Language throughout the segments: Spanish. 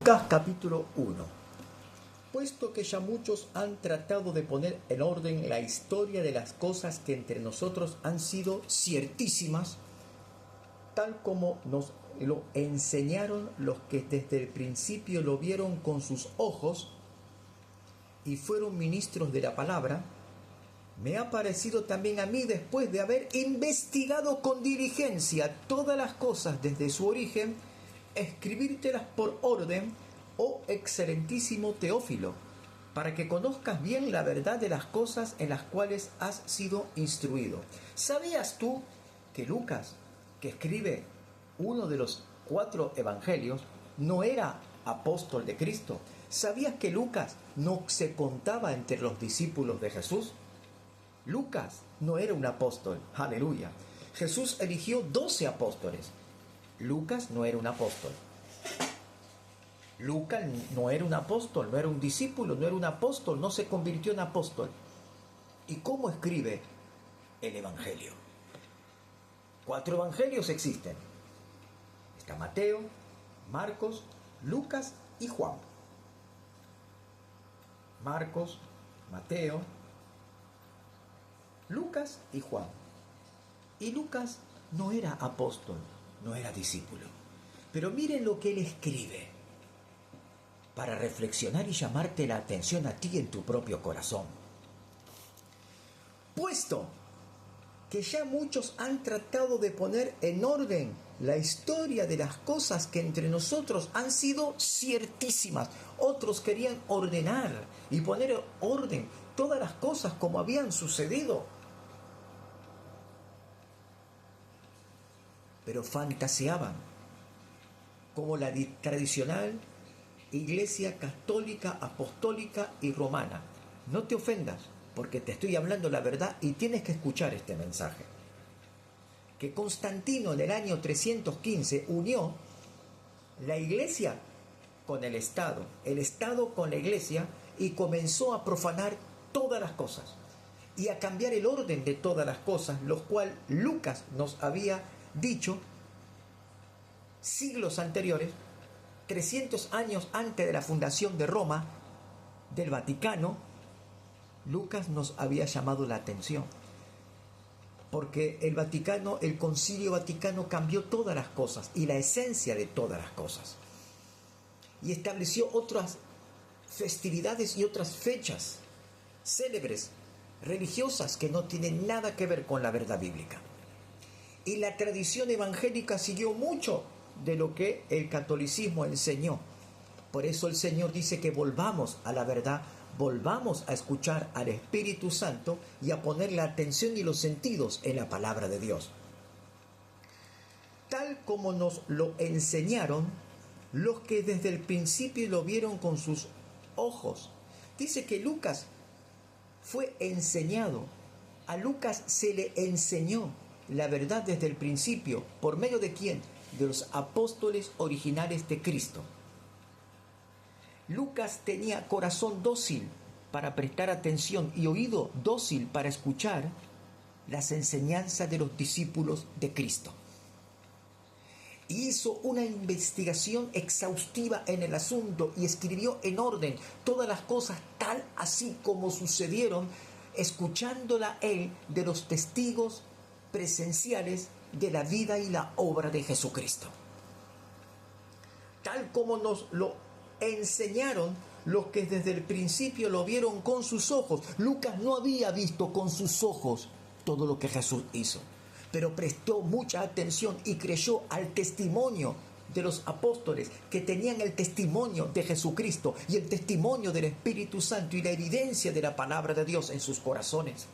Lucas capítulo 1. Puesto que ya muchos han tratado de poner en orden la historia de las cosas que entre nosotros han sido ciertísimas, tal como nos lo enseñaron los que desde el principio lo vieron con sus ojos y fueron ministros de la palabra, me ha parecido también a mí, después de haber investigado con diligencia todas las cosas desde su origen, escribírtelas por orden, oh excelentísimo Teófilo, para que conozcas bien la verdad de las cosas en las cuales has sido instruido. ¿Sabías tú que Lucas, que escribe uno de los 4 evangelios, no era apóstol de Cristo? ¿Sabías que Lucas no se contaba entre los discípulos de Jesús? Lucas no era un apóstol, aleluya. Jesús eligió 12 apóstoles. Lucas no era un apóstol. Lucas no era un apóstol, no era un discípulo, no era un apóstol, no se convirtió en apóstol. ¿Y cómo escribe el evangelio? 4 evangelios existen. Está Mateo, Marcos, Lucas y Juan. Marcos, Mateo, Lucas y Juan. Y Lucas no era apóstol, no era discípulo. Pero miren lo que él escribe para reflexionar y llamarte la atención a ti en tu propio corazón. Puesto que ya muchos han tratado de poner en orden la historia de las cosas que entre nosotros han sido ciertísimas. Otros querían ordenar y poner en orden todas las cosas como habían sucedido. Pero fantaseaban como la tradicional Iglesia católica, apostólica y romana. No te ofendas, porque te estoy hablando la verdad y tienes que escuchar este mensaje. Que Constantino en el año 315 unió la Iglesia con el Estado con la Iglesia, y comenzó a profanar todas las cosas y a cambiar el orden de todas las cosas, lo cual Lucas nos había dicho siglos anteriores, 300 años antes de la fundación de Roma, del Vaticano. Lucas nos había llamado la atención, porque el Vaticano, el Concilio Vaticano cambió todas las cosas y la esencia de todas las cosas, y estableció otras festividades y otras fechas célebres, religiosas, que no tienen nada que ver con la verdad bíblica. Y la tradición evangélica siguió mucho de lo que el catolicismo enseñó. Por eso el Señor dice que volvamos a la verdad, volvamos a escuchar al Espíritu Santo y a poner la atención y los sentidos en la palabra de Dios, tal como nos lo enseñaron los que desde el principio lo vieron con sus ojos. Dice que Lucas fue enseñado. A Lucas se le enseñó la verdad desde el principio. ¿Por medio de quién? De los apóstoles originales de Cristo. Lucas tenía corazón dócil para prestar atención y oído dócil para escuchar las enseñanzas de los discípulos de Cristo. Y hizo una investigación exhaustiva en el asunto y escribió en orden todas las cosas tal así como sucedieron, escuchándola él de los testigos presenciales de la vida y la obra de Jesucristo. Tal como nos lo enseñaron los que desde el principio lo vieron con sus ojos. Lucas no había visto con sus ojos todo lo que Jesús hizo, pero prestó mucha atención y creyó al testimonio de los apóstoles, que tenían el testimonio de Jesucristo y el testimonio del Espíritu Santo y la evidencia de la palabra de Dios en sus corazones.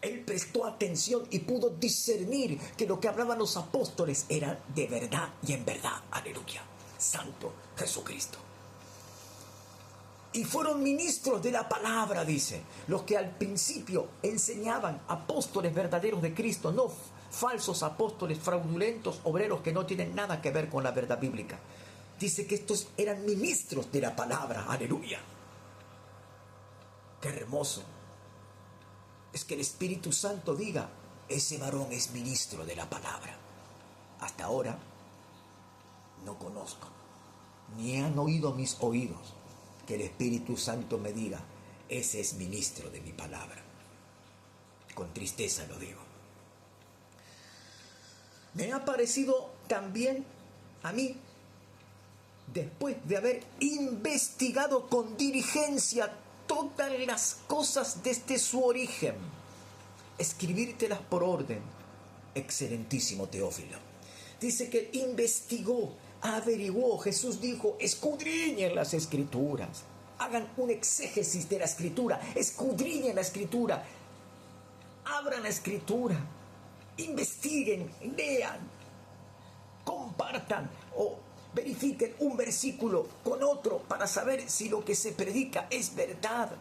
Él prestó atención y pudo discernir que lo que hablaban los apóstoles era de verdad y en verdad. Aleluya. Santo Jesucristo. Y fueron ministros de la palabra, dice, los que al principio enseñaban, apóstoles verdaderos de Cristo, no falsos apóstoles fraudulentos, obreros que no tienen nada que ver con la verdad bíblica. Dice que estos eran ministros de la palabra. Aleluya. Qué hermoso es que el Espíritu Santo diga: ese varón es ministro de la palabra. Hasta ahora no conozco. ni han oído mis oídos, que el Espíritu Santo me diga, ese es ministro de mi palabra. Con tristeza lo digo. Me ha parecido también a mí, después de haber investigado con diligencia todas las cosas desde su origen, escribírtelas por orden, excelentísimo Teófilo. Dice que investigó, averiguó. Jesús dijo, escudriñen las Escrituras, hagan un exégesis de la Escritura, escudriñen la Escritura, abran la Escritura, investiguen, lean, compartan o verifiquen un versículo con otro para saber si lo que se predica es verdad,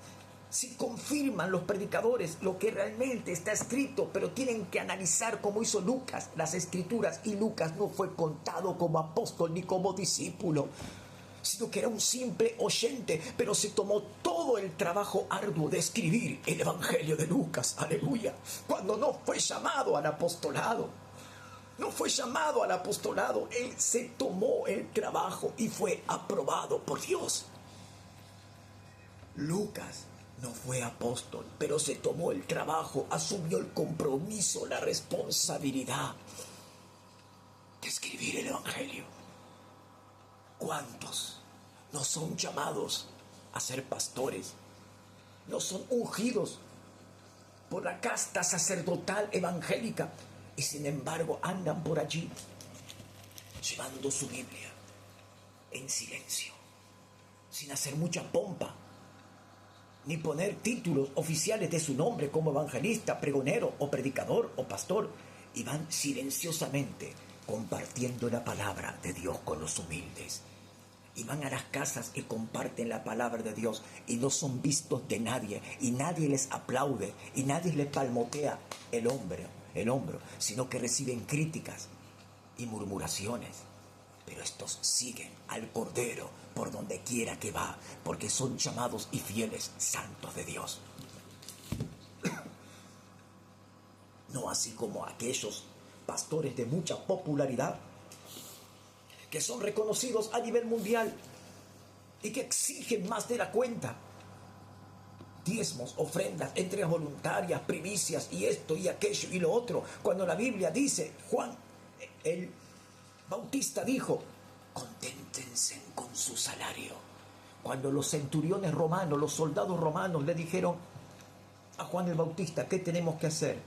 si confirman los predicadores lo que realmente está escrito, pero tienen que analizar, como hizo Lucas, las Escrituras, y Lucas no fue contado como apóstol ni como discípulo, sino que era un simple oyente, pero se tomó todo el trabajo arduo de escribir el Evangelio de Lucas, aleluya, cuando no fue llamado al apostolado. No fue llamado al apostolado, él se tomó el trabajo y fue aprobado por Dios. Lucas no fue apóstol, pero se tomó el trabajo, asumió el compromiso, la responsabilidad de escribir el Evangelio. ¿Cuántos no son llamados a ser pastores? No son ungidos por la casta sacerdotal evangélica, y sin embargo andan por allí llevando su Biblia en silencio, sin hacer mucha pompa, ni poner títulos oficiales de su nombre como evangelista, pregonero o predicador o pastor, y van silenciosamente compartiendo la palabra de Dios con los humildes. Y van a las casas y comparten la palabra de Dios y no son vistos de nadie, y nadie les aplaude y nadie les palmotea el hombro, sino que reciben críticas y murmuraciones. Pero estos siguen al Cordero por donde quiera que va, porque son llamados y fieles santos de Dios. No así como aquellos pastores de mucha popularidad, que son reconocidos a nivel mundial y que exigen más de la cuenta. Diezmos, ofrendas, entregas voluntarias, primicias y esto y aquello y lo otro. Cuando la Biblia dice, Juan el Bautista dijo, conténtense con su salario. Cuando los centuriones romanos, los soldados romanos le dijeron a Juan el Bautista, ¿qué tenemos que hacer?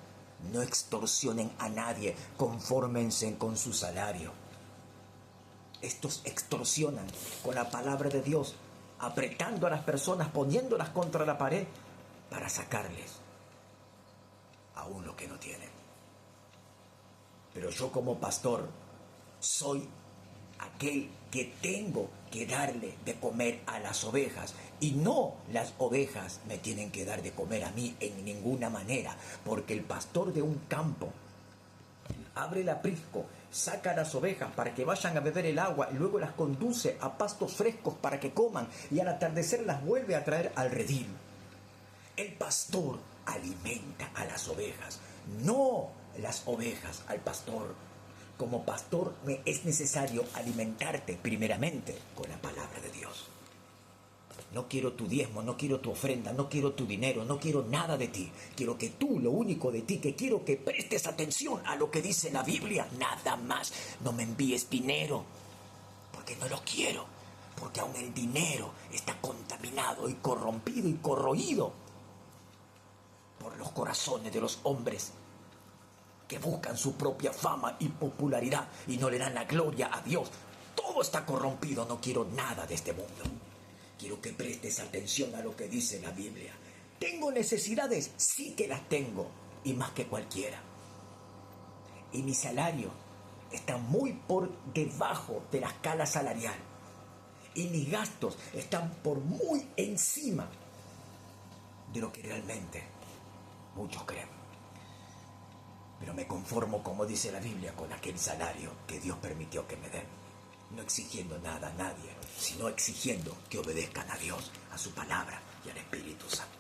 No extorsionen a nadie, confórmense con su salario. Estos extorsionan con la palabra de Dios, apretando a las personas, poniéndolas contra la pared para sacarles aún lo que no tienen. Pero yo como pastor soy aquel que tengo que darle de comer a las ovejas, y no las ovejas me tienen que dar de comer a mí en ninguna manera, porque el pastor de un campo abre el aprisco, saca a las ovejas para que vayan a beber el agua y luego las conduce a pastos frescos para que coman, y al atardecer las vuelve a traer al redil. El pastor alimenta a las ovejas, no las ovejas al pastor. Como pastor me es necesario alimentarte primeramente con la palabra de Dios. No quiero tu diezmo, no quiero tu ofrenda, no quiero tu dinero, no quiero nada de ti. Quiero que tú, lo único de ti, que quiero que prestes atención a lo que dice la Biblia, nada más. No me envíes dinero, porque no lo quiero, porque aún el dinero está contaminado y corrompido y corroído por los corazones de los hombres que buscan su propia fama y popularidad y no le dan la gloria a Dios. Todo está corrompido, no quiero nada de este mundo. Quiero que prestes atención a lo que dice la Biblia. ¿Tengo necesidades? Sí que las tengo, y más que cualquiera. Y mi salario está muy por debajo de la escala salarial. Y mis gastos están por muy encima de lo que realmente muchos creen. Pero me conformo, como dice la Biblia, con aquel salario que Dios permitió que me den. No exigiendo nada a nadie, sino exigiendo que obedezcan a Dios, a su palabra y al Espíritu Santo.